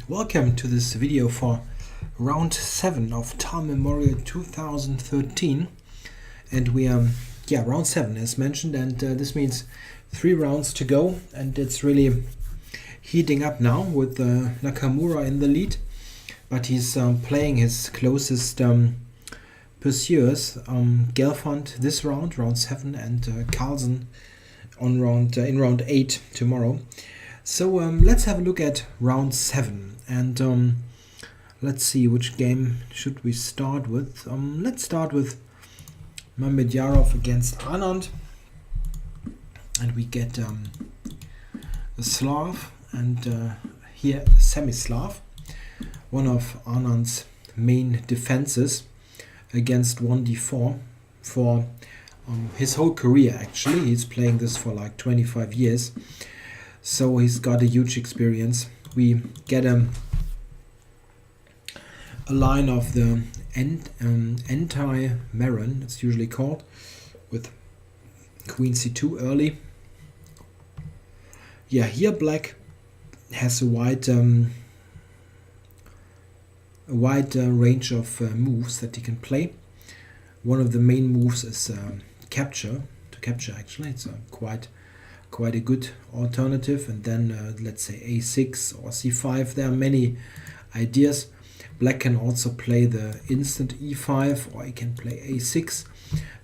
Welcome to this video for round 7 of Time Memorial 2013, and we are round 7 as mentioned, and this means 3 rounds to go, and it's really heating up now with Nakamura in the lead, but he's playing his closest pursuers, Gelfand this round 7, and Carlsen on in round 8 tomorrow. So let's have a look at round 7, and let's see which game should we start with. Let's start with Mamedjarov against Anand, and we get a Slav and here semi-Slav, one of Anand's main defenses against 1d4 for his whole career. Actually, he's playing this for like 25 years. So he's got a huge experience. We get a line of the anti-Maron, it's usually called, with Queen c2 early. Yeah, here black has a wide range of moves that he can play. One of the main moves is capture. To capture, actually, it's quite a good alternative, and then let's say a6 or c5. There are many ideas. Black can also play the instant e5, or he can play a6.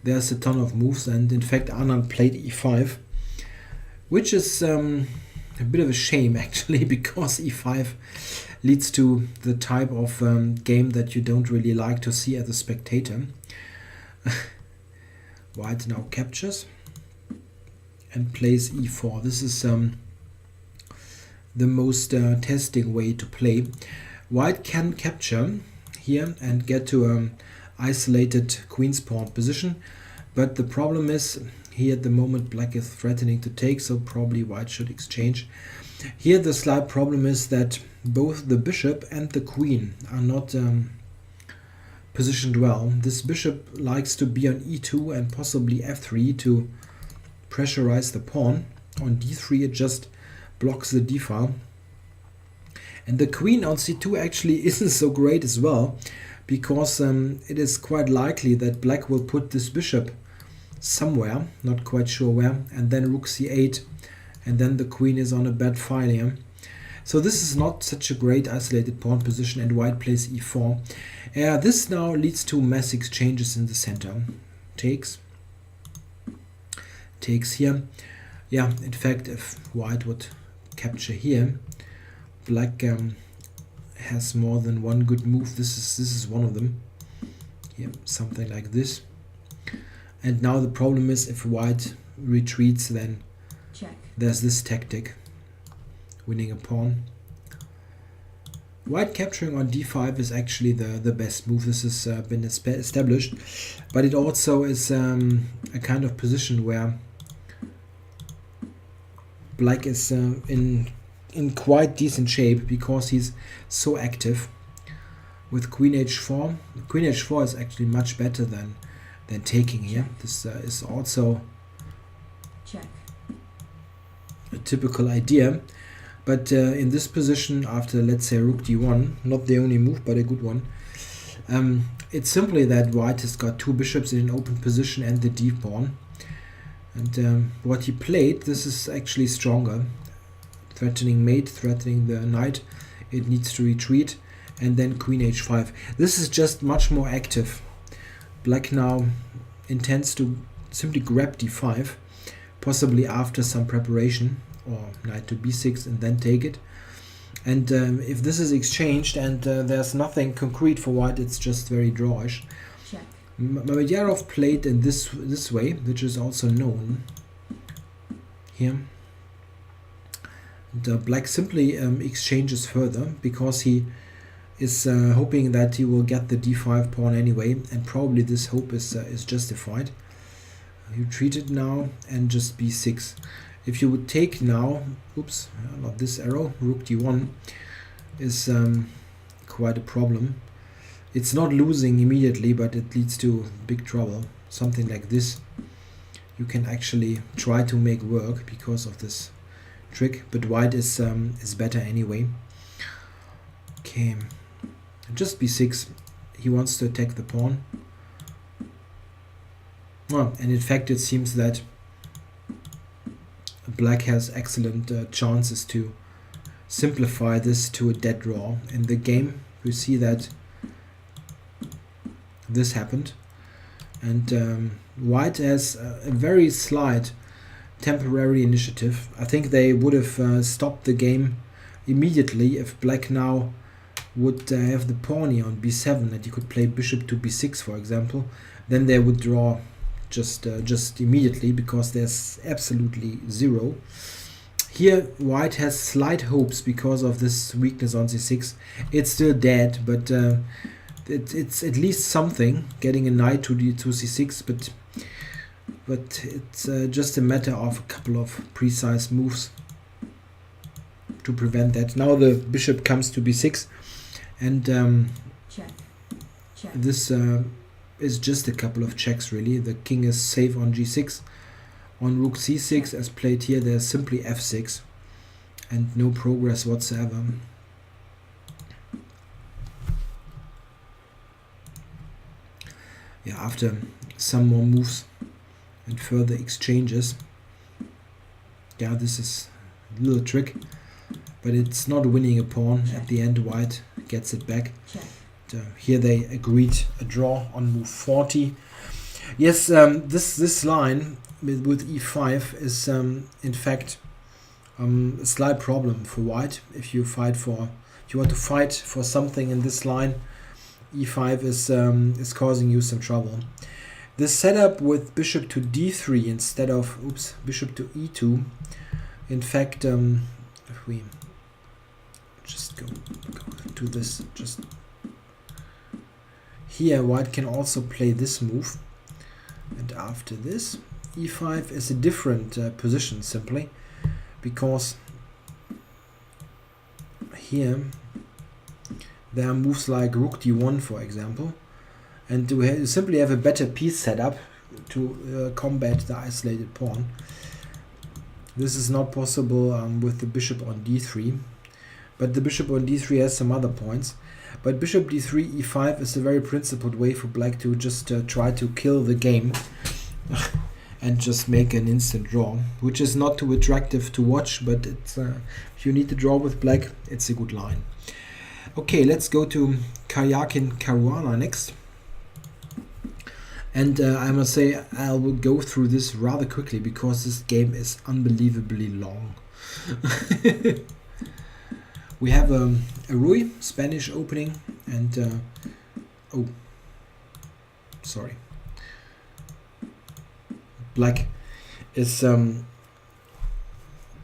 There's a ton of moves, and in fact Anand played e5, which is a bit of a shame actually, because e5 leads to the type of game that you don't really like to see as a spectator. White now captures and plays e4. This is the most testing way to play. White can capture here and get to an isolated queen's pawn position, but the problem is here at the moment black is threatening to take, so probably white should exchange. Here the slight problem is that both the bishop and the queen are not positioned well. This bishop likes to be on e2 and possibly f3 to pressurize the pawn. On d3 it just blocks the d file, and the queen on c2 actually isn't so great as well, because it is quite likely that black will put this bishop somewhere, not quite sure where, and then rook c8, and then the queen is on a bad file here. So this is not such a great isolated pawn position, and white plays e4. This now leads to mass exchanges in the center. Takes here. Yeah, in fact, if white would capture here, black has more than one good move. This is one of them. Here, something like this. And now the problem is, if white retreats, then check. There's this tactic, winning a pawn. White capturing on d5 is actually the best move. This has been established, but it also is a kind of position where black is in quite decent shape, because he's so active with queen h4. Queen h4 is actually much better than taking here. This is also check. A typical idea, but in this position, after let's say rook d1, not the only move but a good one, it's simply that white has got 2 bishops in an open position and the d pawn. And what he played, this is actually stronger. Threatening mate, threatening the knight. It needs to retreat. And then queen h5. This is just much more active. Black now intends to simply grab d5, possibly after some preparation, or knight to b6 and then take it. And if this is exchanged and there's nothing concrete for white, it's just very drawish. Mamedjarov played in this way, which is also known here. And black simply exchanges further, because he is hoping that he will get the d5 pawn anyway, and probably this hope is justified. You retreated now and just b6. If you would take now, oops, not this arrow, rook d1 is quite a problem. It's not losing immediately, but it leads to big trouble. Something like this you can actually try to make work because of this trick, but white is better anyway. Okay, just b6. He wants to attack the pawn. Well, and in fact it seems that black has excellent chances to simplify this to a dead draw. In the game we see that this happened, and white has a very slight temporary initiative. I think they would have stopped the game immediately if black now would have the pawn here on b7, and you could play bishop to b6 for example. Then they would draw just immediately, because there's absolutely zero. Here white has slight hopes because of this weakness on c6. It's still dead, but it's at least something, getting a knight to c6, but it's just a matter of a couple of precise moves to prevent that. Now the bishop comes to b6, and check. this is just a couple of checks really. The king is safe on g6. On rook c6 as played here, there's simply f6 and no progress whatsoever. Yeah, after some more moves and further exchanges, yeah, this is a little trick, but it's not winning a pawn. At the end white gets it back. Here they agreed a draw on move 40. Yes, this line with e5 is in fact a slight problem for white. If you want to fight for something in this line, e5 is causing you some trouble. This setup with bishop to d3 instead of bishop to e2, in fact, if we just go to this, just here white can also play this move, and after this e5 is a different position, simply because here there are moves like rook d1 for example, and you simply have a better piece setup to combat the isolated pawn. This is not possible with the bishop on d3, but the bishop on d3 has some other points. But bishop d3 e5 is a very principled way for black to just try to kill the game and just make an instant draw, which is not too attractive to watch, but it's if you need to draw with black, it's a good line. Okay, let's go to Karjakin Caruana next. And I must say I will go through this rather quickly because this game is unbelievably long. We have a Rui Spanish opening, and black is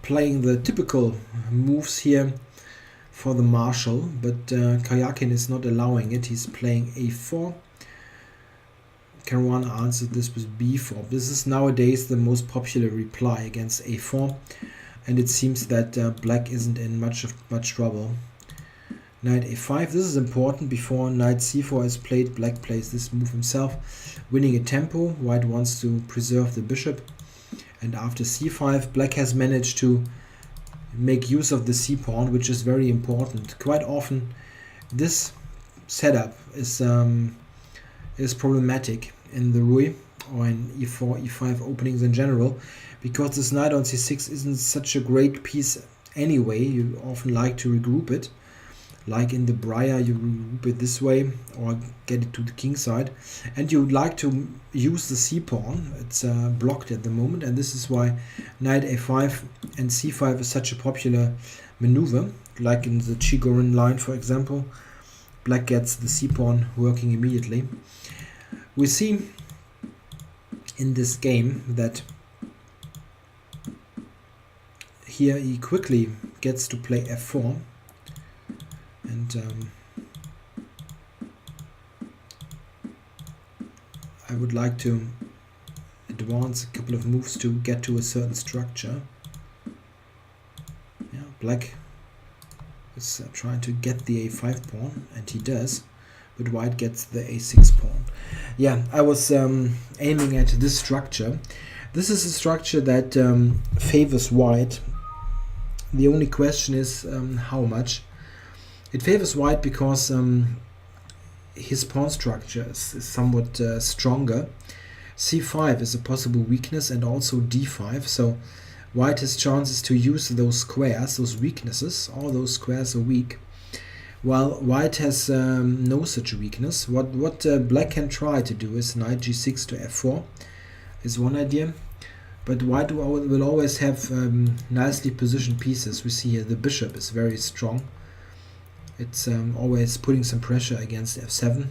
playing the typical moves here for the marshal, but Karjakin is not allowing it. He's playing a4. Caruana answered this with b4. This is nowadays the most popular reply against a4, and it seems that black isn't in much trouble. Knight a5. This is important. Before knight c4 is played, black plays this move himself, winning a tempo. White wants to preserve the bishop, and after c5, black has managed to make use of the c pawn, which is very important. Quite often, this setup is problematic in the Rui or in e4, e5 openings in general, because this knight on c6 isn't such a great piece anyway. You often like to regroup it, like in the Briar, you regroup it this way or get it to the king side, and you would like to use the c pawn. It's blocked at the moment, and this is why knight a5 and c5 is such a popular maneuver, like in the Chigorin line for example. Black gets the c pawn working immediately. We see in this game that here he quickly gets to play f4, and I would like to advance a couple of moves to get to a certain structure. Yeah, black is trying to get the a5 pawn, and he does, but white gets the a6 pawn. Yeah, I was aiming at this structure. This is a structure that favors white. The only question is how much. It favors white because his pawn structure is somewhat stronger. c5 is a possible weakness, and also d5. So white has chances to use those squares, those weaknesses. All those squares are weak, while white has no such weakness. What black can try to do is knight g6 to f4 is one idea, but white will always have nicely positioned pieces. We see here the bishop is very strong. It's always putting some pressure against f7,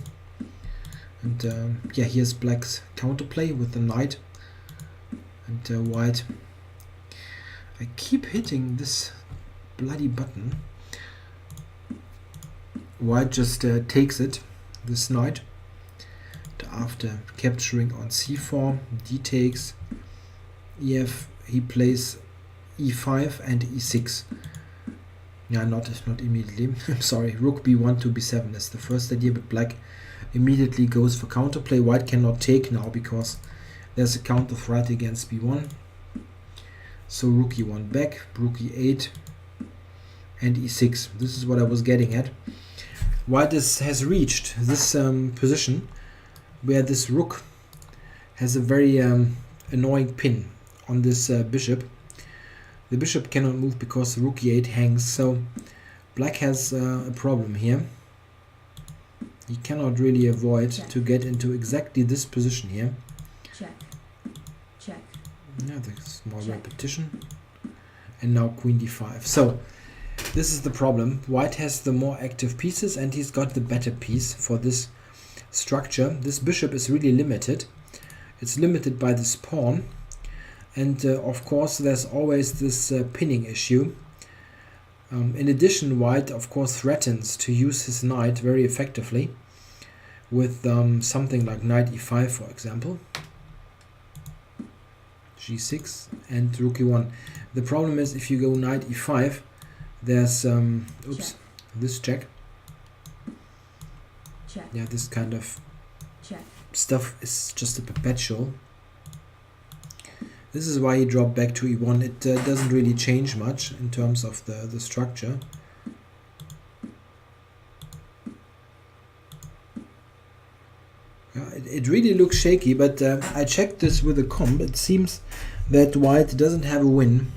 and yeah, here's black's counterplay with the knight, and white. I keep hitting this bloody button. White just takes it, this knight, after capturing on c4, d takes, ef, he plays e5 and e6. Yeah, not immediately. I'm sorry. Rook b1 to b7 is the first idea, but black immediately goes for counterplay. White cannot take now because there's a counter threat against b1. So rook e1 back, rook e8, and e6. This is what I was getting at. White has reached this position where this rook has a very annoying pin on this bishop. The bishop cannot move because rook e8 hangs, so black has a problem here. He cannot really avoid to get into exactly this position here. Check. Check. Yeah, there's more repetition. And now queen d5. So this is the problem. White has the more active pieces, and he's got the better piece for this structure. This bishop is really limited. It's limited by this pawn. And of course there's always this pinning issue. In addition, white of course threatens to use his knight very effectively with something like knight e5, for example, g6 and rook e1. The problem is if you go knight e5, there's this check. Yeah, this kind of stuff is just a perpetual. This is why he dropped back to e1. It doesn't really change much in terms of the structure. It really looks shaky, but I checked this with a comp. It seems that white doesn't have a win.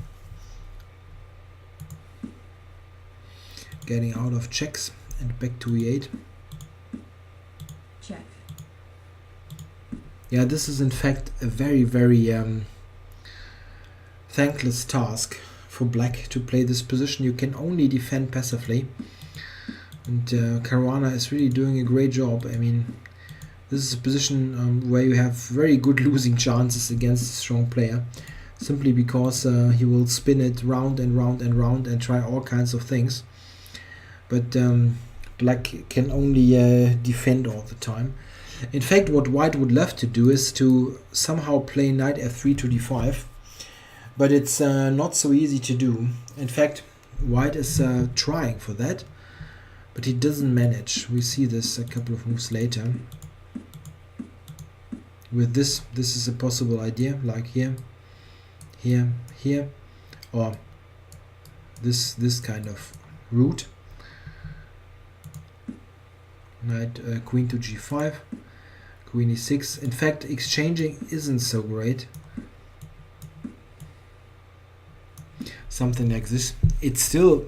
Getting out of checks and back to e8. Check. Yeah, this is in fact a very, very thankless task for black to play this position. You can only defend passively, and Caruana is really doing a great job. I mean, this is a position where you have very good losing chances against a strong player, simply because he will spin it round and round and round and try all kinds of things. But black can only defend all the time. In fact, what white would love to do is to somehow play knight f3 to d5, but it's not so easy to do. In fact, white is trying for that, but he doesn't manage. We see this a couple of moves later. With this is a possible idea, like here, here, here, or this kind of route. Knight queen to g5, queen e6. In fact, exchanging isn't so great. Something like this. It's still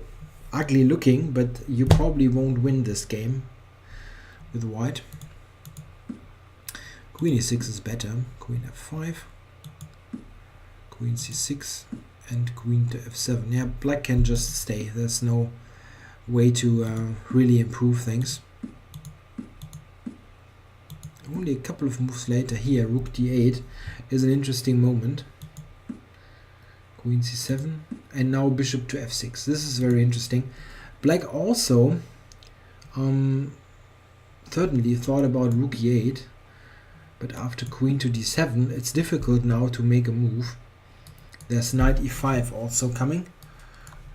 ugly looking, but you probably won't win this game with white. Queen e6 is better. Queen f5, queen c6, and queen to f7. Yeah, black can just stay. There's no way to really improve things. Only a couple of moves later here, rook d8 is an interesting moment. Queen c7, and now bishop to f6. This is very interesting. Black also certainly thought about rook e8, but after queen to d7, it's difficult now to make a move. There's knight e5 also coming,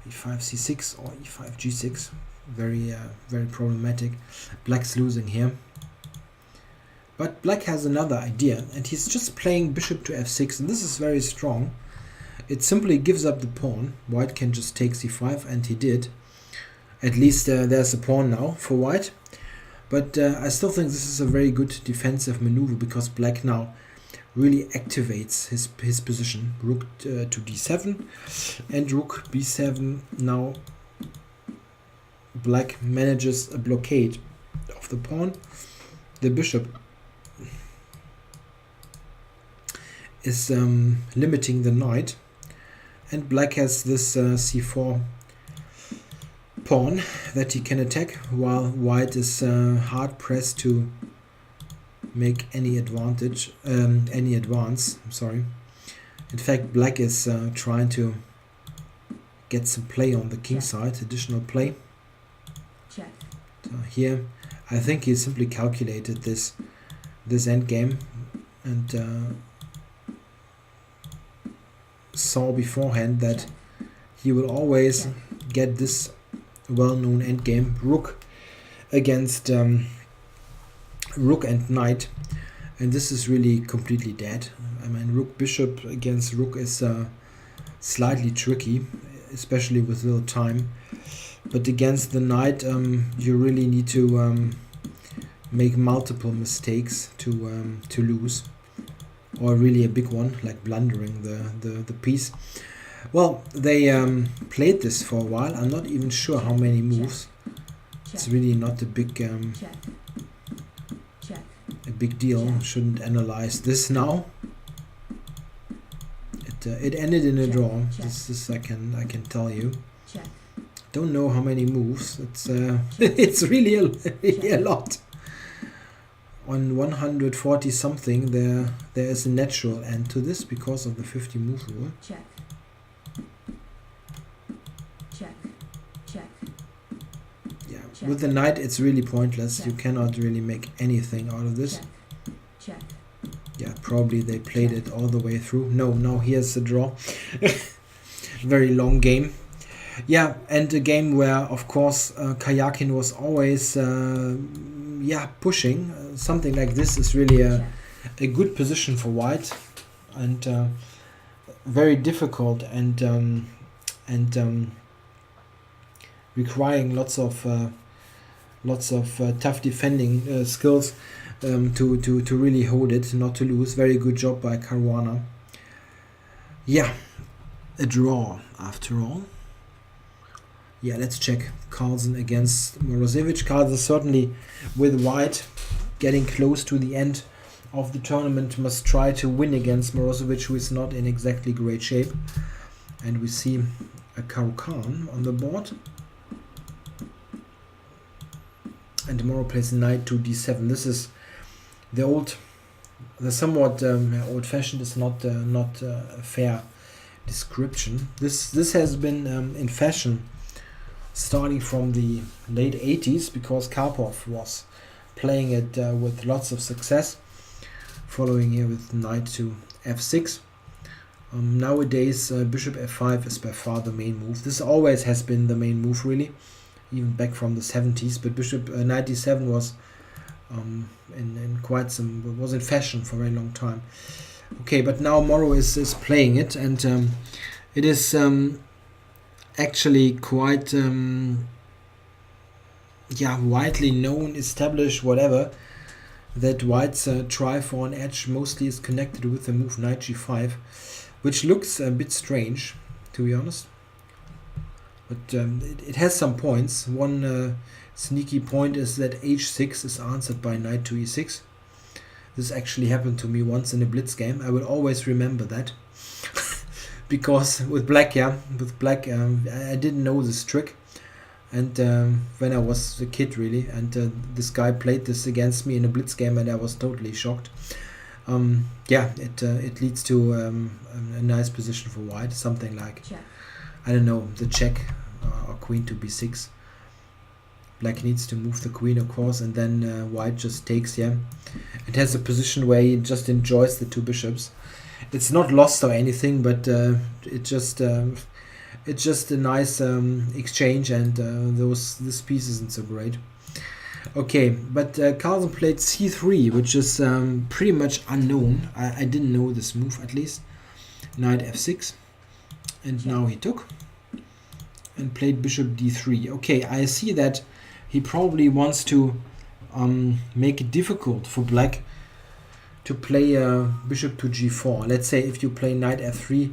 e5 c6 or e5 g6. Very very problematic. Black's losing here. But black has another idea, and he's just playing bishop to f6, and this is very strong. It simply gives up the pawn. White can just take c5, and he did. At least there's a pawn now for white. But I still think this is a very good defensive maneuver, because black now really activates his position. Rook to d7 and rook b7. Now black manages a blockade of the pawn. The bishop is limiting the knight, and black has this c4 pawn that he can attack, while white is hard pressed to make any advance. I'm sorry. In fact, black is trying to get some play on the king side, additional play. Check. So here, I think he simply calculated this endgame and saw beforehand that he will always get this well-known endgame, rook against rook and knight, and this is really completely dead. I mean, rook bishop against rook is slightly tricky, especially with little time, but against the knight you really need to make multiple mistakes to lose, or really a big one, like blundering the piece. Well, they played this for a while. I'm not even sure how many moves. It's really not a big deal. Shouldn't analyze this now. It ended in a draw. This I can tell you. Don't know how many moves. It's it's really a lot. On 140 something, there is a natural end to this because of the 50 move rule. Yeah, with the knight it's really pointless. You cannot really make anything out of this. Yeah, probably they played it all the way through. No, now here's the draw. Very long game. Yeah, and a game where, of course, Karjakin was always pushing. Something like this is really a good position for white, and very difficult and requiring lots of tough defending skills to really hold it, not to lose. Very good job by Caruana. Yeah, a draw after all. Yeah, let's check Carlsen against Morozevich. Carlsen certainly, with white getting close to the end of the tournament, must try to win against Morozevich, who is not in exactly great shape. And we see a Caruana on the board. And Moro plays knight to d7. This is the somewhat old-fashioned, is not a fair description. This has been in fashion starting from the late 80s, because Karpov was playing it with lots of success, following here with knight to f6. Nowadays bishop f5 is by far the main move. This always has been the main move, really, even back from the 70s, but bishop knight d7 was was in fashion for a very long time. Okay, but now Moro is playing it, and it is actually quite widely known, established, whatever, that white's try for an edge mostly is connected with the move knight g5, which looks a bit strange, to be honest, but it has some points. One sneaky point is that h6 is answered by knight to e6. This actually happened to me once in a blitz game. I will always remember that. Because with black, I didn't know this trick, and when I was a kid, really, and this guy played this against me in a blitz game, and I was totally shocked. It leads to a nice position for white, something like I don't know, the check or queen to b6. Black needs to move the queen, of course, and then white just takes. It has a position where he just enjoys the two bishops. It's not lost or anything, but it's just a nice exchange, and this piece isn't so great. Okay, but Carlsen played c3, which is pretty much unknown. I didn't know this move, at least. Knight f6, and now he took. and played bishop d3. Okay, I see that he probably wants to make it difficult for black to play bishop to g4. Let's say if you play knight f3,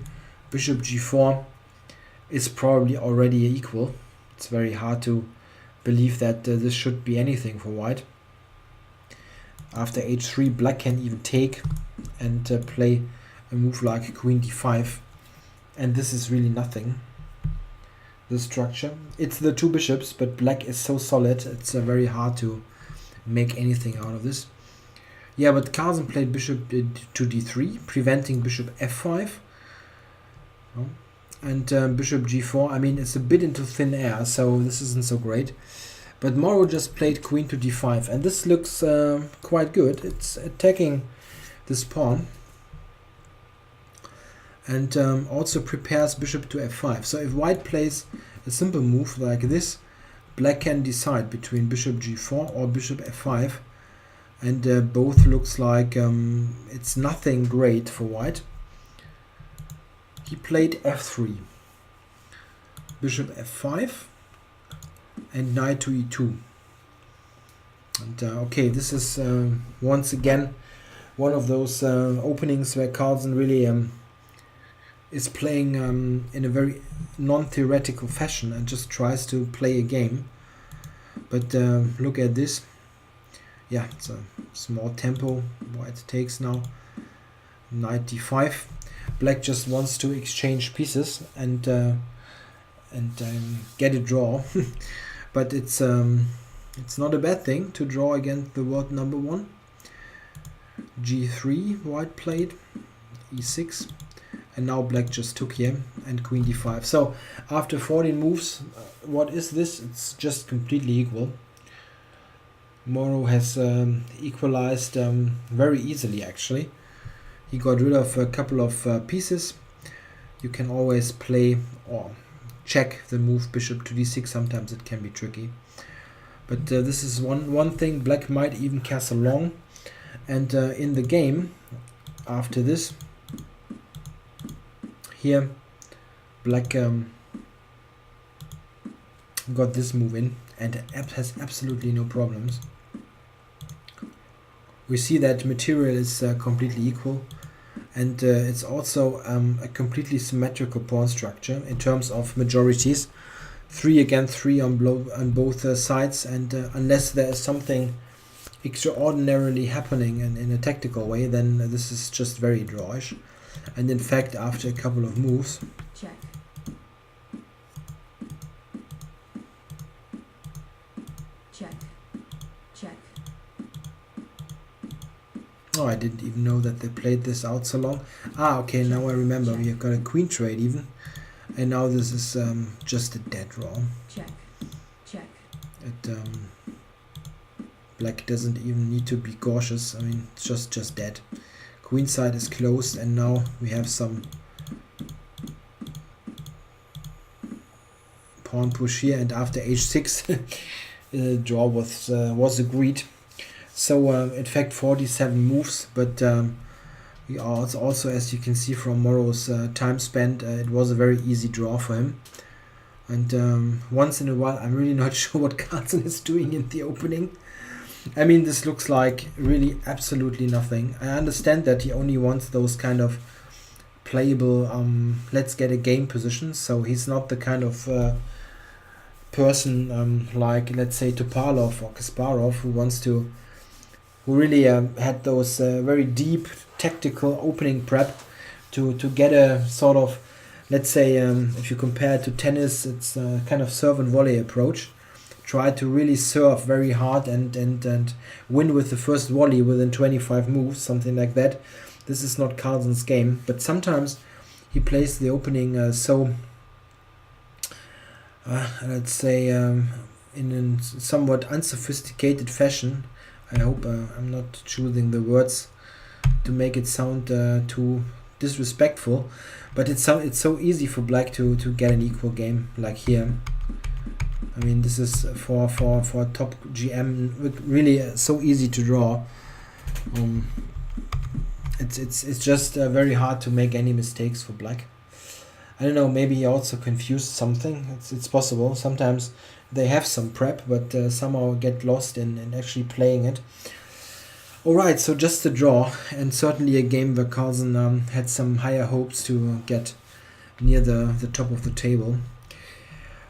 bishop g4 is probably already equal. It's very hard to believe that this should be anything for white. After h3, black can even take and play a move like queen d5, and this is really nothing. This structure, it's the two bishops, but black is so solid, it's very hard to make anything out of this. Yeah, but Carlsen played bishop to d3, preventing bishop f5. Oh. And bishop g4, I mean, it's a bit into thin air, so this isn't so great. But Moro just played queen to d5, and this looks quite good. It's attacking this pawn. And also prepares bishop to f5. So if white plays a simple move like this, black can decide between bishop g4 or bishop f5. And both looks like it's nothing great for white. He played f3, bishop f5, and knight to e2. And okay, this is once again one of those openings where Carlsen really is playing in a very non-theoretical fashion and just tries to play a game. But look at this. Yeah, it's a small tempo. White takes now. Knight d5. Black just wants to exchange pieces and get a draw. But it's not a bad thing to draw against the world number one. g3 white played, e6, and now black just took here, and queen d5. So after 14 moves, what is this? It's just completely equal. Moro has equalized very easily, actually. He got rid of a couple of pieces. You can always play or check the move bishop to d6. Sometimes it can be tricky. But this is one thing. Black might even castle long. And in the game, after this, here, black got this move in and has absolutely no problems. We see that material is completely equal, and it's also a completely symmetrical pawn structure in terms of majorities. 3 against 3 on both sides, and unless there is something extraordinarily happening in a tactical way, then this is just very drawish. And in fact, after a couple of moves, check, check, check. Oh, I didn't even know that they played this out so long. Ah, okay, now I remember. We have got a queen trade even. And now this is just a dead draw. Check, check. Black doesn't even need to be cautious. I mean, it's just dead. Queen side is closed, and now we have some pawn push here. And after h6, the draw was agreed. So in fact 47 moves, but we also, as you can see from Moro's time spent, it was a very easy draw for him. And once in a while, I'm really not sure what Carlsen is doing in the opening. I mean, this looks like really absolutely nothing. I understand that he only wants those kind of playable let's get a game positions, so he's not the kind of person like, let's say, Topalov or Kasparov, who really had those very deep tactical opening prep to get a sort of, let's say, if you compare it to tennis, it's a kind of serve and volley approach. Try to really serve very hard and win with the first volley within 25 moves, something like that. This is not Carlsen's game, but sometimes he plays the opening let's say, in a somewhat unsophisticated fashion. I hope I'm not choosing the words to make it sound too disrespectful, but it's so easy for black to get an equal game like here. I mean, this is for top GM really so easy to draw. It's just very hard to make any mistakes for black. I don't know, maybe he also confused something. It's possible. Sometimes they have some prep, but somehow get lost in actually playing it. Alright, so just a draw, and certainly a game where Carlsen had some higher hopes to get near the top of the table.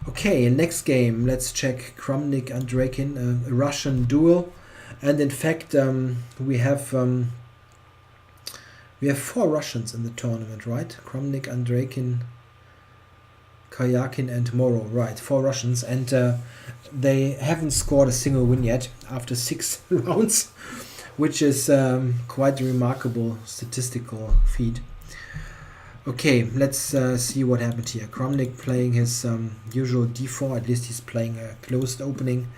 Okay, next game, let's check Kramnik Andreikin, a Russian duel. And in fact, we have 4 Russians in the tournament, right? Kramnik, Andreikin, Karjakin and Moro, right? 4 Russians, and they haven't scored a single win yet after 6 rounds, which is quite a remarkable statistical feat. Okay, let's see what happened here. Kramnik playing his usual d4, at least he's playing a closed opening,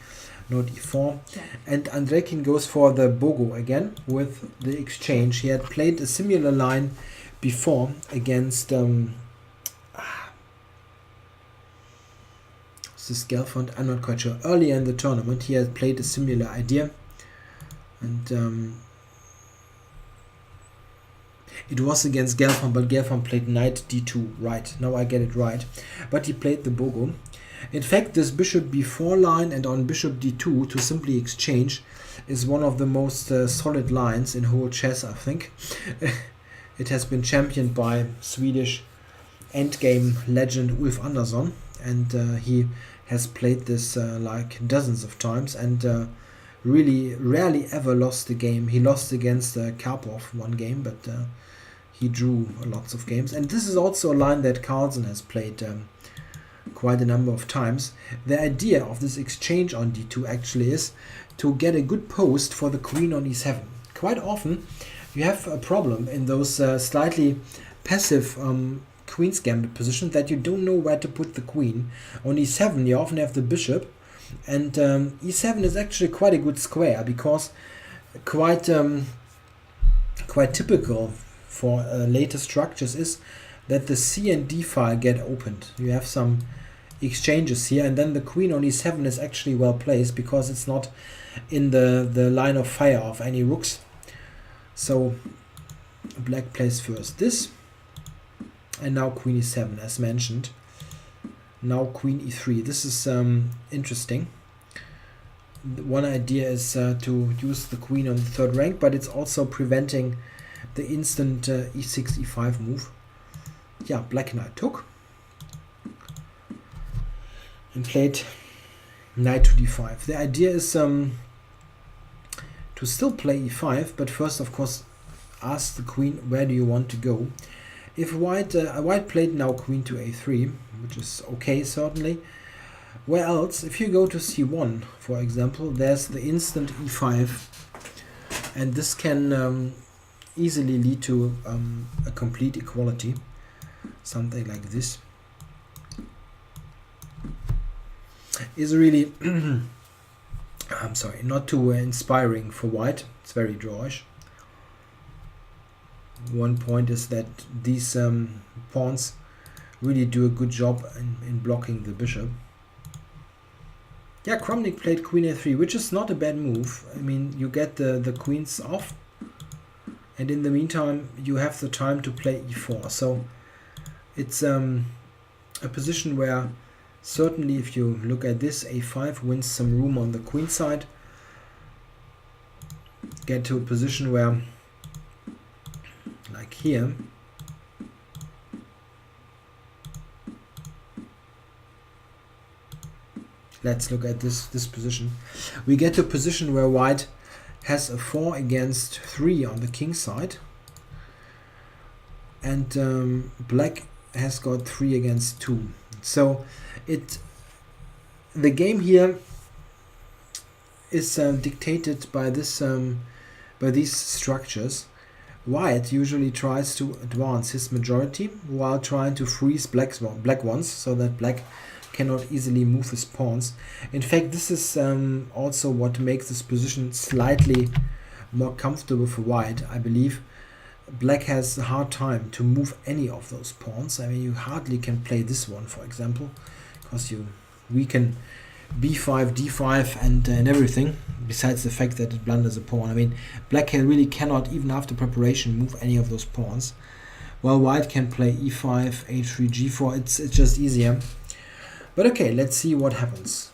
not e4. Check. And Andreikin goes for the bogo again with the exchange. He had played a similar line before against this Gelfand, I'm not quite sure. Earlier in the tournament he had played a similar idea, and it was against Gelfand, but Gelfand played knight d2, right, now I get it right. But he played the bogo. In fact, this bishop b4 line and on bishop d2 to simply exchange is one of the most solid lines in whole chess, I think. It has been championed by Swedish endgame legend Ulf Andersson, and he has played this like dozens of times, and really rarely ever lost a game. He lost against Karpov one game, but he drew lots of games. And this is also a line that Carlsen has played quite a number of times. The idea of this exchange on d2 actually is to get a good post for the queen on e7. Quite often you have a problem in those slightly passive queen's gambit positions that you don't know where to put the queen. On e7 you often have the bishop, and e7 is actually quite a good square, because quite typical for later structures is that the c and d file get opened. You have some exchanges here, and then the queen on e7 is actually well placed because it's not in the line of fire of any rooks. So black plays first this, and now queen e7 as mentioned. Now queen e3. This is interesting. One idea is to use the queen on the third rank, but it's also preventing the instant e6 e5 move. Yeah, black knight took and played knight to d5. The idea is to still play e5, but first of course ask the queen, where do you want to go? If white played now queen to a3, which is okay certainly. Where else, if you go to c1 for example, there's the instant e5, and this can easily lead to a complete equality, something like this. Is really I'm sorry, not too inspiring for white. It's very drawish. One point is that these pawns really do a good job in blocking the bishop. Yeah, Kramnik played queen a3, which is not a bad move. I mean, you get the queens off, and in the meantime you have the time to play e4. So it's a position where certainly, if you look at this, a5 wins some room on the queen side. Get to a position where, like here, let's look at this position. We get to a position where white has a 4 against 3 on the king side, and black has got 3 against 2. So the game here is dictated by these structures. White usually tries to advance his majority while trying to freeze black ones, so that black cannot easily move his pawns. In fact, this is also what makes this position slightly more comfortable for white. I believe black has a hard time to move any of those pawns. I mean, you hardly can play this one, for example, because you weaken b5, d5 and everything, besides the fact that it blunders a pawn. I mean, black really cannot, even after preparation, move any of those pawns. Well, white can play e5, h3, g4. It's just easier. But okay, let's see what happens.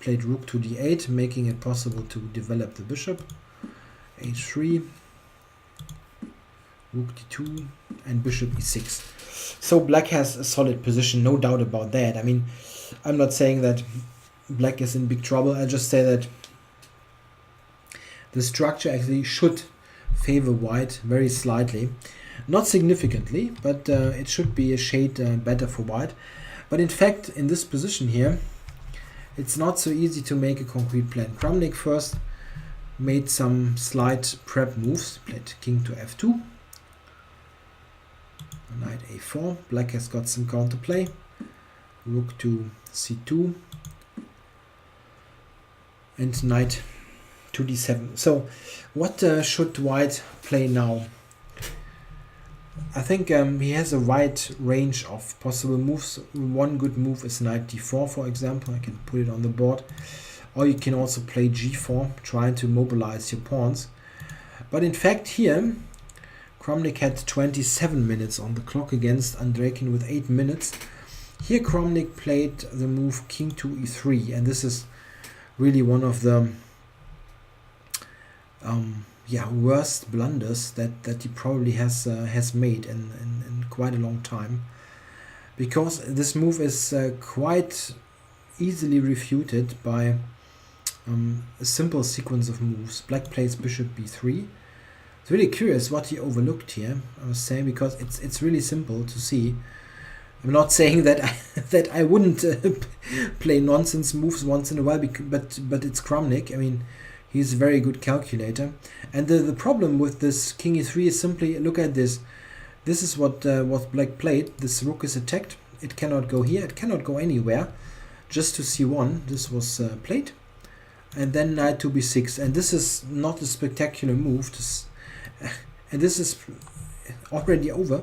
Played rook to d8, making it possible to develop the bishop. h3, rook d2, and bishop e6. So black has a solid position, no doubt about that. I mean, I'm not saying that black is in big trouble. I just say that the structure actually should favor white very slightly. Not significantly, but it should be a shade better for white. But in fact, in this position here, it's not so easy to make a concrete plan. Kramnik first made some slight prep moves. Played king to f2. Knight a4. Black has got some counterplay. Rook to c2. And knight to d7. So what should white play now? I think he has a wide range of possible moves. One good move is knight d4, for example. I can put it on the board. Or you can also play g4, trying to mobilize your pawns. But in fact here, Kramnik had 27 minutes on the clock against Andreikin with 8 minutes. Here Kramnik played the move king to e3, and this is really one of the worst blunders that he probably has made in quite a long time, because this move is quite easily refuted by a simple sequence of moves. Black plays bishop b3. It's really curious what he overlooked here, I was saying, because it's really simple to see. I'm not saying that I wouldn't play nonsense moves once in a while, but it's Kramnik. I mean, he's a very good calculator. And the problem with this king e3 is simply, look at this. This is what black played. This rook is attacked. It cannot go here. It cannot go anywhere. Just to c1. This was played. And then knight to b6. And this is not a spectacular move. And this is already over.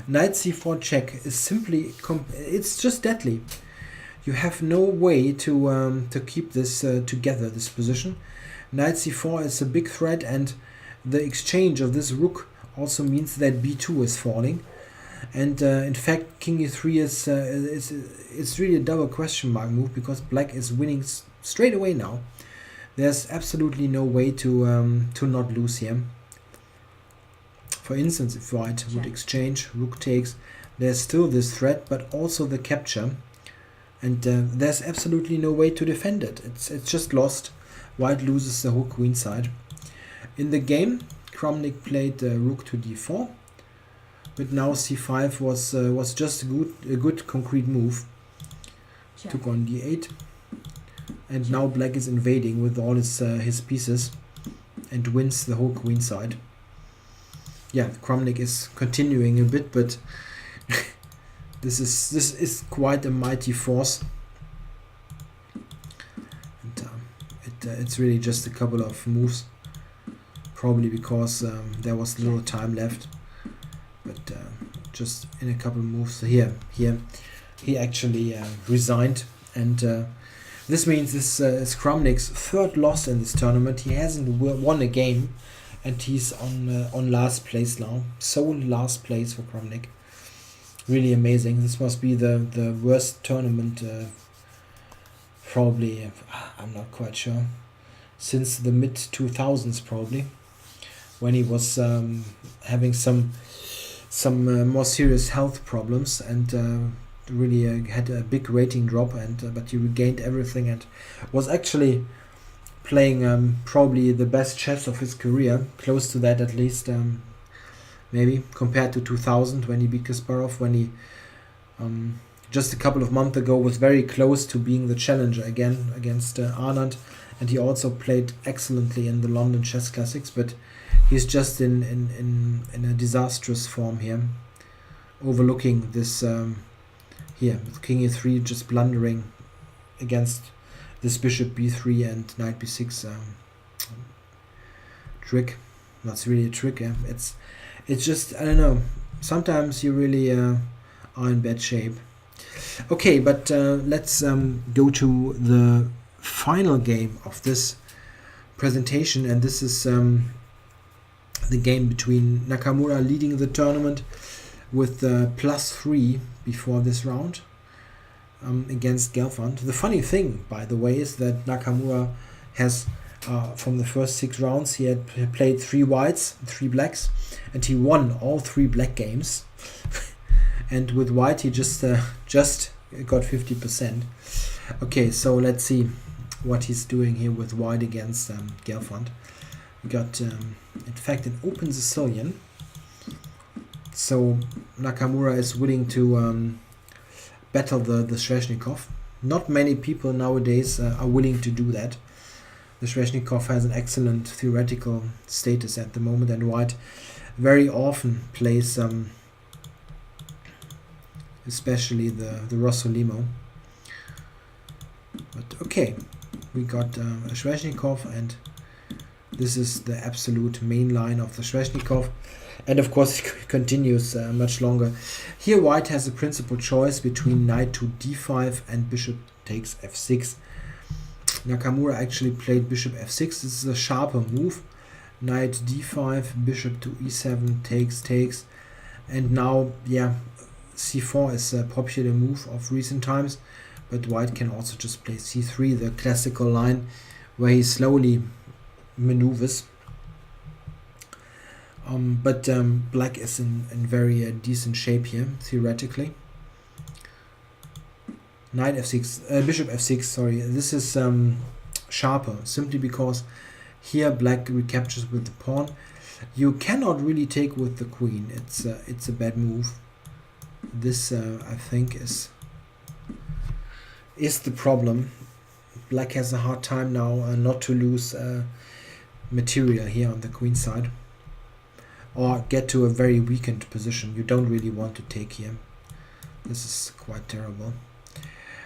Knight c4 check is simply, it's just deadly. You have no way to keep this together, this position. Knight c4 is a big threat, and the exchange of this rook also means that b2 is falling. And in fact, king e3 is really a double question mark move, because black is winning straight away now. There's absolutely no way to not lose here. For instance, if white would exchange, rook takes, there's still this threat, but also the capture. And there's absolutely no way to defend it. It's just lost. White loses the whole queen side. In the game, Kramnik played rook to d4, but now c5 was just a good concrete move. Check. Took on d8, and now black is invading with all his pieces and wins the whole queen side. Yeah, Kramnik is continuing a bit, but this is quite a mighty force. And it's really just a couple of moves, probably because there was little time left. But just in a couple of moves. So here he actually resigned, and this means this is Kramnik's third loss in this tournament. He hasn't won a game, and he's on last place now. Sole last place for Kramnik. Really amazing. This must be the worst tournament, probably, I'm not quite sure, since the mid-2000s probably, when he was having some more serious health problems, and really had a big rating drop, and but he regained everything and was actually playing probably the best chess of his career, close to that at least, maybe, compared to 2000 when he beat Kasparov, when he just a couple of months ago was very close to being the challenger again against Anand, and he also played excellently in the London Chess Classics, but he's just in a disastrous form here, overlooking this here with king e3, just blundering against this bishop b3 and knight b6 trick. That's really a trick. It's just, I don't know, sometimes you really are in bad shape. Okay, but let's go to the final game of this presentation, and this is the game between Nakamura, leading the tournament with +3 before this round against Gelfand. The funny thing, by the way, is that Nakamura has from the first 6 rounds he had played 3 whites, 3 blacks, and he won all 3 black games. And with white he just got 50%. Okay, so let's see what he's doing here with white against Gelfand. We got in fact an open Sicilian, so Nakamura is willing to battle the Sveshnikov. Not many people nowadays are willing to do that. The Sveshnikov has an excellent theoretical status at the moment, and white very often plays especially the Rossolimo. But okay, we got a Sveshnikov, and this is the absolute main line of the Sveshnikov. And of course it continues much longer. Here white has a principal choice between knight to d5 and bishop takes f6. Nakamura actually played bishop f6. This is a sharper move. Knight d5, bishop to e7, takes. And now, yeah, c4 is a popular move of recent times. But white can also just play c3, the classical line where he slowly maneuvers. But black is in very decent shape here, theoretically. Knight f6, bishop f6, sorry. This is sharper, simply because here black recaptures with the pawn. You cannot really take with the queen. It's a bad move. This I think is the problem. Black has a hard time now not to lose material here on the queen side, or get to a very weakened position. You don't really want to take here. This is quite terrible.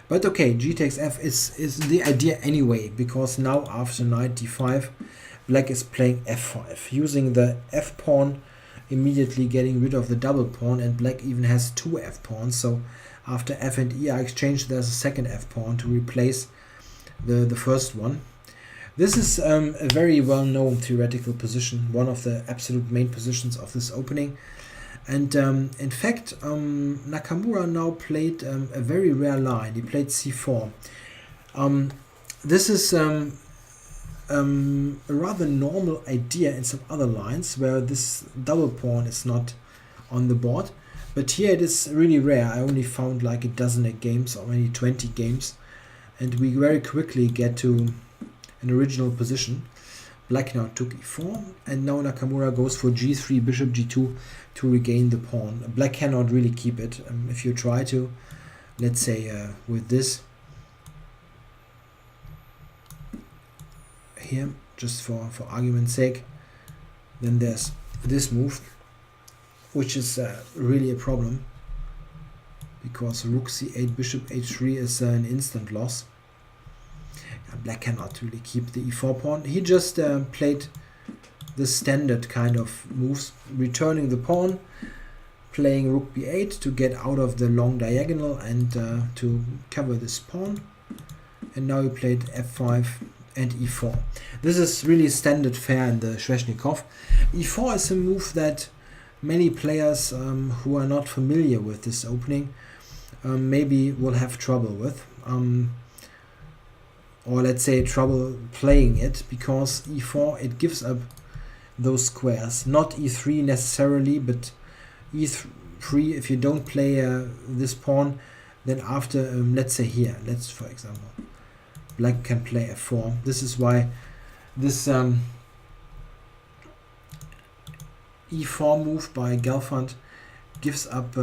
But okay, g takes f is the idea anyway, because now after knight d5, black is playing f5, using the f pawn, immediately getting rid of the double pawn, and black even has 2 f pawns. So after f and e are exchanged, there's a second f pawn to replace the first one. This is a very well-known theoretical position, one of the absolute main positions of this opening. And in fact, Nakamura now played a very rare line. He played c4. This is a rather normal idea in some other lines where this double pawn is not on the board. But here it is really rare. I only found like a dozen games, or maybe 20 games. And we very quickly get to an original position. Black now took e4, and now Nakamura goes for g3, bishop g2 to regain the pawn. Black cannot really keep it. If you try to, let's say with this here, just for argument's sake, then there's this move, which is really a problem, because rook c8, bishop h3 is an instant loss. Black cannot really keep the e4 pawn. He just played the standard kind of moves, returning the pawn, playing rook b8 to get out of the long diagonal and to cover this pawn. And now he played f5 and e4. This is really standard fare in the Sveshnikov. e4 is a move that many players who are not familiar with this opening maybe will have trouble with. Or let's say trouble playing it, because e4, it gives up those squares. Not e3 necessarily, but e3, if you don't play this pawn, then after, let's say here, let's for example, black can play f4. This is why this e4 move by Gelfand gives up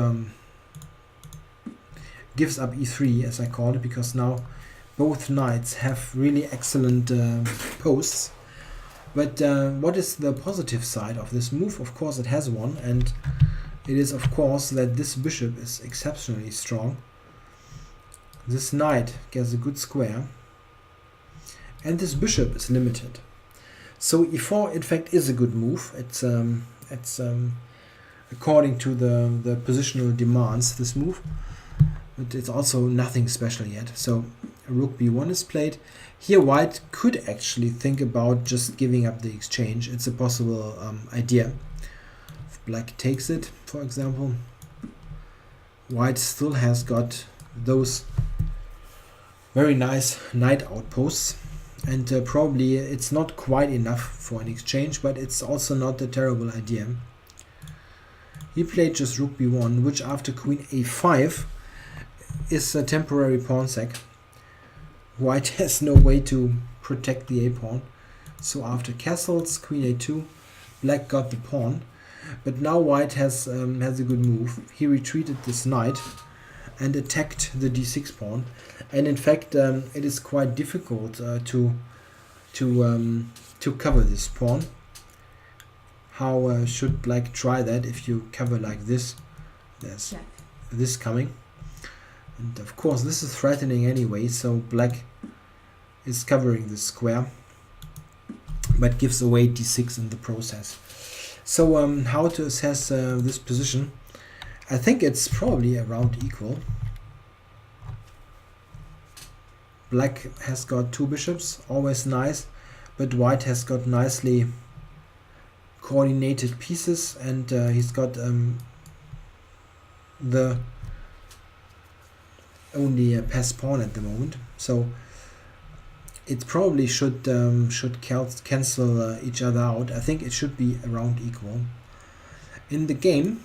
e3, as I call it, because now both knights have really excellent posts. But what is the positive side of this move? Of course it has one, and it is of course that this bishop is exceptionally strong. This knight gets a good square, and this bishop is limited. So e4 in fact is a good move. It's according to the positional demands, this move, but it's also nothing special yet. So rook b1 is played. Here white could actually think about just giving up the exchange. It's a possible idea. If black takes it, for example, White still has got those very nice knight outposts, and probably it's not quite enough for an exchange, but it's also not a terrible idea. He played just rook b1, which after queen a5 is a temporary pawn sack. White has no way to protect the a-pawn. So after castles, queen a2, black got the pawn. But now white has a good move. He retreated this knight and attacked the d6 pawn. And in fact, it is quite difficult to cover this pawn. How should black try that if you cover like this? There's check, this coming. And of course this is threatening anyway, so black is covering the square, but gives away d6 in the process. So how to assess this position? I think it's probably around equal. Black has got two bishops, always nice, but white has got nicely coordinated pieces, and he's got the only pass pawn at the moment, so it probably should cancel each other out. I think it should be around equal. In the game,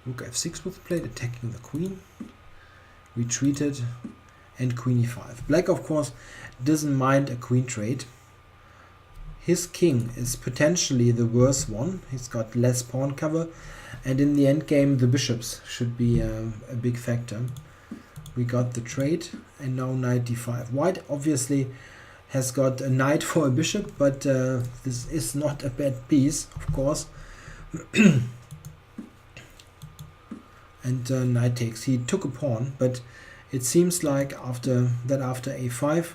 rook f6 was played, attacking the queen, retreated, and queen e5. Black, of course, doesn't mind a queen trade. His king is potentially the worst one. He's got less pawn cover, and in the end game, the bishops should be a big factor. We got the trade, and now knight d5. White obviously has got a knight for a bishop, but this is not a bad piece, of course. And knight takes. He took a pawn, but it seems like after a5,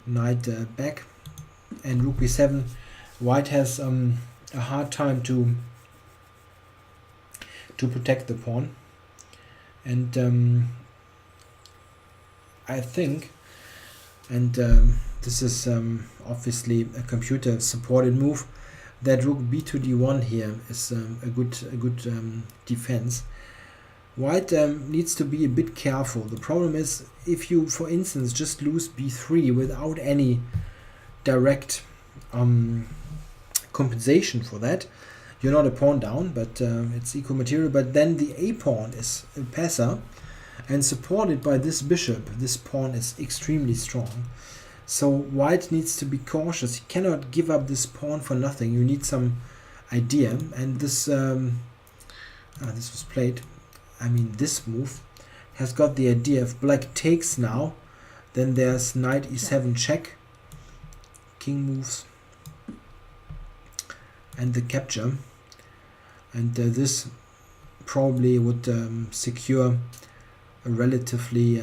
knight back, and rook b7, white has a hard time to protect the pawn. And I think, and this is obviously a computer supported move, that rook b to d1 here is a good defense. White needs to be a bit careful. The problem is, if you, for instance, just lose b3 without any direct compensation for that, you're not a pawn down, but it's equal material. But then the a pawn is a passer, and supported by this bishop, this pawn is extremely strong. So white needs to be cautious. He cannot give up this pawn for nothing. You need some idea, and this this was played. I mean, this move has got the idea. If black takes now, then there's knight e7 check, king moves, and the capture, and this probably would secure a relatively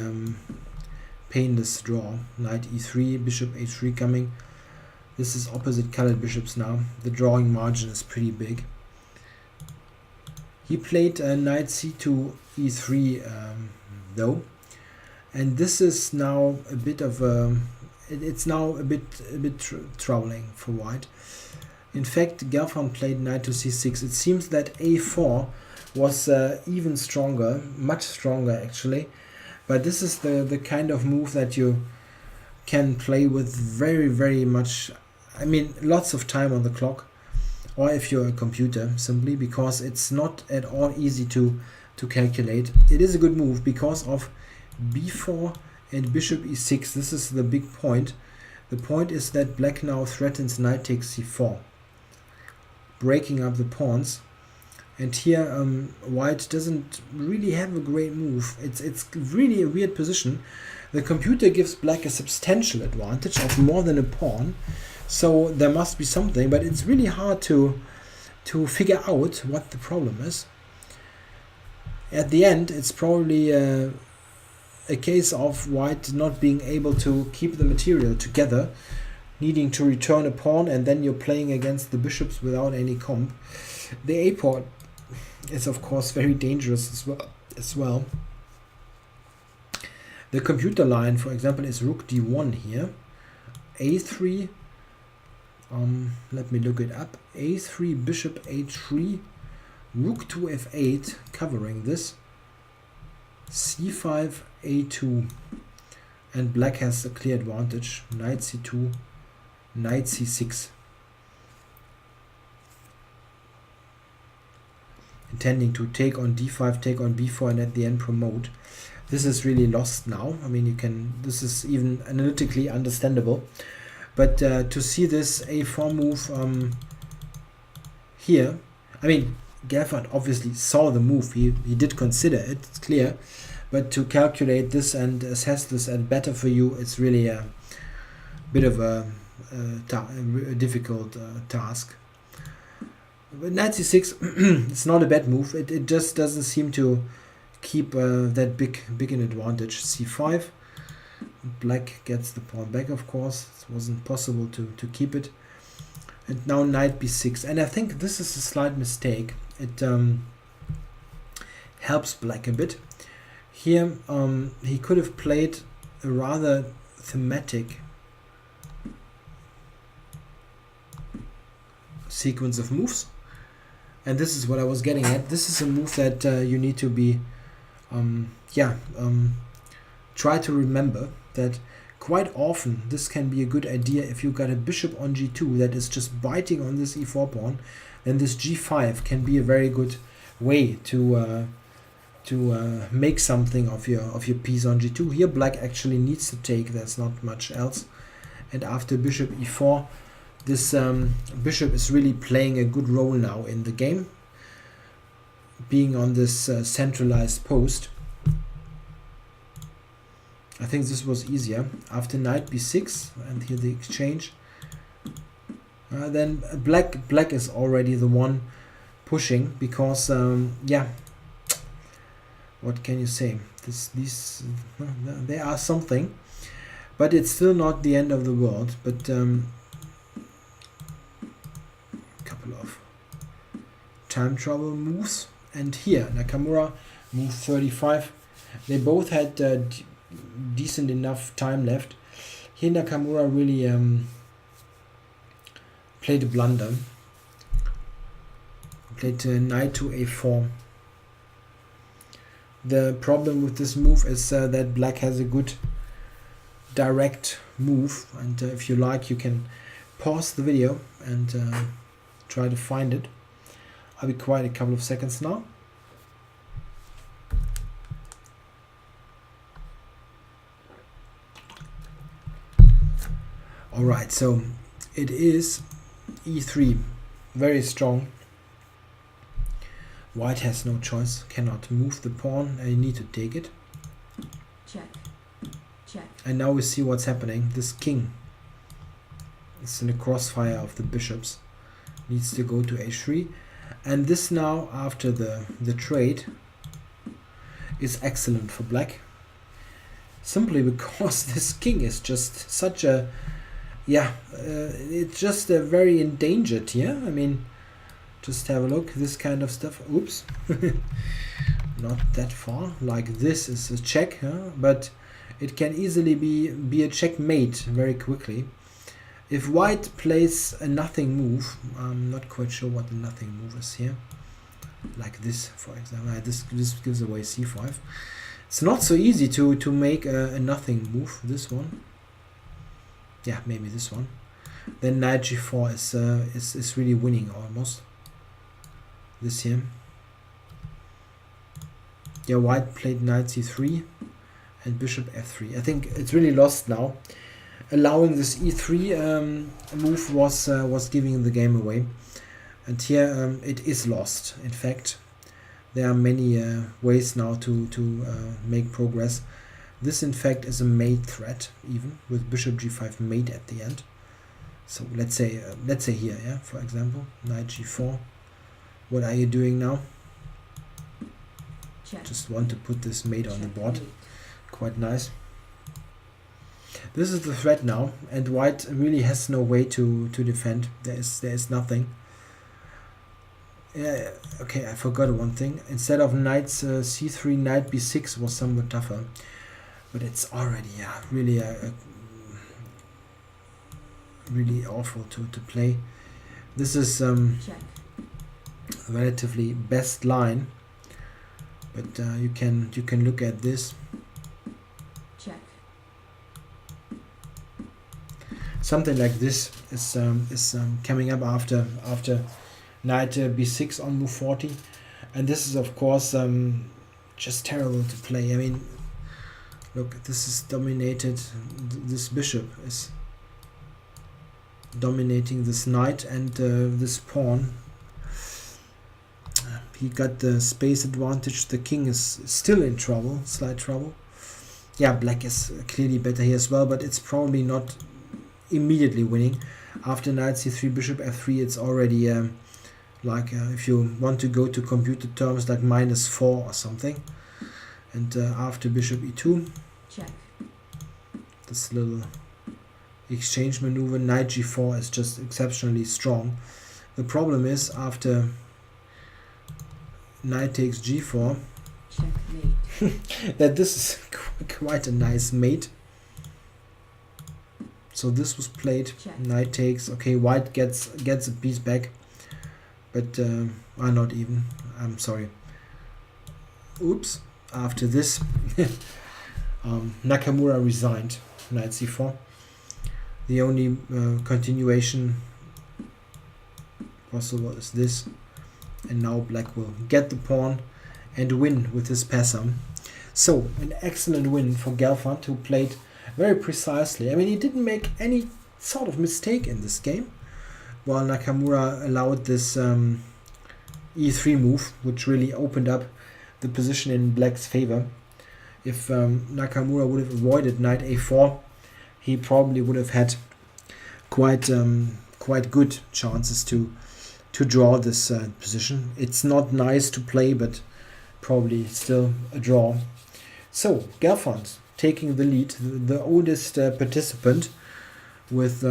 painless draw. Knight e3, bishop h3 coming. This is opposite colored bishops now. The drawing margin is pretty big. He played knight c2 e3 though, and this is now a bit of it's now a bit troubling for white. In fact, Gelfand played knight to c6. It seems that a4 was even stronger, much stronger actually, but this is the kind of move that you can play with very much, I mean, lots of time on the clock, or if you're a computer, simply because it's not at all easy to calculate. It is a good move because of b4 and bishop e6. This is the big point. The point is that black now threatens knight takes c4, breaking up the pawns. And here white doesn't really have a great move. It's really a weird position. The computer gives black a substantial advantage of more than a pawn, so there must be something, but it's really hard to figure out what the problem is. At the end, it's probably a case of white not being able to keep the material together, needing to return a pawn, and then you're playing against the bishops without any comp. The a pawn is of course very dangerous as well. The computer line, for example, is rook d1 here, a3, let me look it up, a3, bishop h3, rook to f8, covering this, c5, a2, and black has a clear advantage. Knight c2, knight c6. Intending to take on d5, take on b4, and at the end promote. This is really lost now. I mean, this is even analytically understandable. But to see this a4 move here, I mean, Gelfand obviously saw the move. He did consider it, it's clear. But to calculate this and assess this as better for you, it's really a bit of a difficult task. But knight c6, it's not a bad move. It just doesn't seem to keep that big an advantage. c5, black gets the pawn back, of course. It wasn't possible to keep it. And now knight b6, and I think this is a slight mistake. It helps black a bit. Here he could have played a rather thematic sequence of moves, and this is what I was getting at. This is a move that you need to be try to remember that quite often this can be a good idea if you got a bishop on g2 that is just biting on this e4 pawn. Then this g5 can be a very good way to make something of your piece on g2. Here black actually needs to take, there's not much else. And after bishop e4, this bishop is really playing a good role now in the game, being on this centralized post. I think this was easier. After knight b6, and here the exchange, then black is already the one pushing, because what can you say? They are something, but it's still not the end of the world. But a couple of time trouble moves, and here Nakamura move 35. They both had decent enough time left. Here Nakamura really played a blunder. Played knight to a4. The problem with this move is that black has a good direct move, and if you like you can pause the video and try to find it. I'll be quiet a couple of seconds now. Alright, so it is e3, very strong. White has no choice, cannot move the pawn, and you need to take it. Check. Check. And now we see what's happening. This king is in the crossfire of the bishops, needs to go to h3, and this now, after the trade, is excellent for black, simply because this king is just such a it's just very endangered here. I mean, just have a look, this kind of stuff. Oops. Not that far. Like this is a check, but it can easily be a checkmate very quickly. If white plays a nothing move, I'm not quite sure what the nothing move is here. Like this, for example. This gives away c5. It's not so easy to make a nothing move. This one. Yeah, maybe this one. Then knight g4 is really winning almost. This here. Yeah, white played knight c3 and bishop f3. I think it's really lost now. Allowing this e3 move was giving the game away, and here it is lost. In fact, there are many ways now to make progress. This, in fact, is a mate threat, even with bishop g5 mate at the end. So let's say here, yeah, for example, knight g4. What are you doing now? Check. Just want to put this mate on the board. Quite nice. This is the threat now, and white really has no way to defend. There is nothing. Okay, I forgot one thing. Instead of knight c3, knight b6 was somewhat tougher. But it's already really really awful to play. This is Check. relatively best line. But you can look at this. Check. Something like this is coming up after knight b6 on move 40, and this is of course just terrible to play. I mean, look, this is dominated. This bishop is dominating this knight and this pawn. He got the space advantage. The king is still in trouble, slight trouble. Yeah, black is clearly better here as well, but it's probably not immediately winning. After knight c3, bishop f3, it's already if you want to go to computer terms, like -4 or something. And after bishop e2, check. this little exchange maneuver, knight g4 is just exceptionally strong. The problem is after knight takes g4 checkmate. that this is quite a nice mate. So this was played. Check. Knight takes. Okay, white gets a piece back, but not even. I'm sorry. Oops. After this, Nakamura resigned. Knight c4. The only continuation possible is this, and now black will get the pawn and win with his passam. So an excellent win for Gelfand, who played very precisely. I mean, he didn't make any sort of mistake in this game, while Nakamura allowed this e3 move, which really opened up the position in black's favor. If Nakamura would have avoided knight a4, he probably would have had quite good chances to draw this position. It's not nice to play, but probably still a draw. So Gelfand taking the lead, the oldest participant, with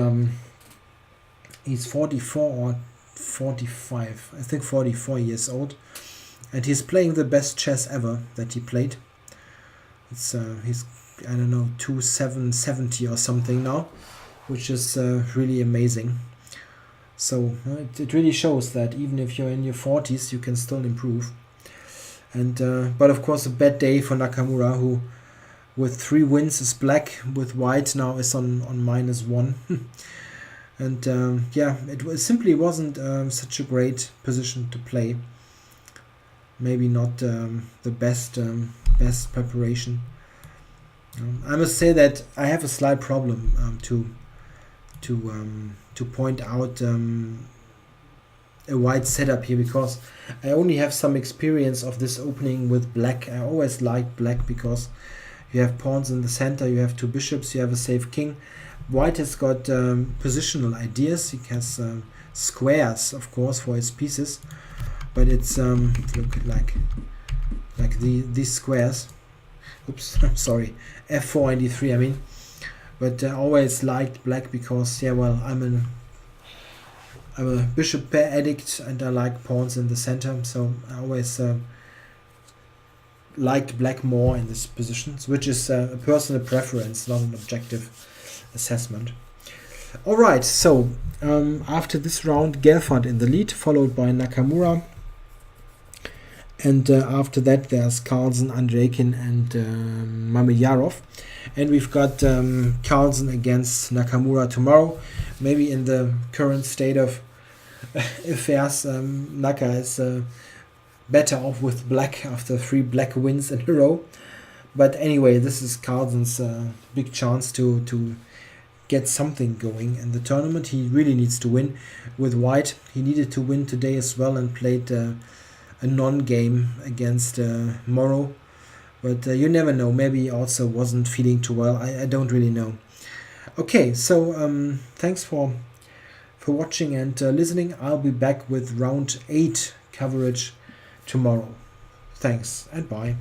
he's 44 or 45, I think 44 years old, and he's playing the best chess ever that he played. It's he's, I don't know, 2770 or something now, which is really amazing. So it really shows that even if you're in your 40s, you can still improve. And but of course a bad day for Nakamura, who with 3 wins is black, with white now is on -1. And yeah, simply wasn't such a great position to play. Maybe not the best preparation. I must say that I have a slight problem to point out a white setup here, because I only have some experience of this opening with black. I always liked black because you have pawns in the center, you have 2 bishops, you have a safe king. White has got positional ideas. He has squares, of course, for his pieces, but it's look like these squares. Oops, I'm sorry, f4 and d3. I mean, but I always liked black because, yeah, well, I'm a bishop pair addict and I like pawns in the center, so I always liked black more in this position, which is a personal preference, not an objective assessment. Alright, so after this round, Gelfand in the lead, followed by Nakamura, and after that there's Carlsen, Andreikin and Mamedjarov, and we've got Carlsen against Nakamura tomorrow. Maybe in the current state of affairs, Naka is better off with black after 3 black wins in a row. But anyway, this is Carlsen's big chance to get something going in the tournament. He really needs to win. With white, he needed to win today as well, and played a non-game against Moro. But you never know, maybe he also wasn't feeling too well. I don't really know. Okay, so thanks for watching and listening. I'll be back with round 8 coverage tomorrow. Thanks and bye.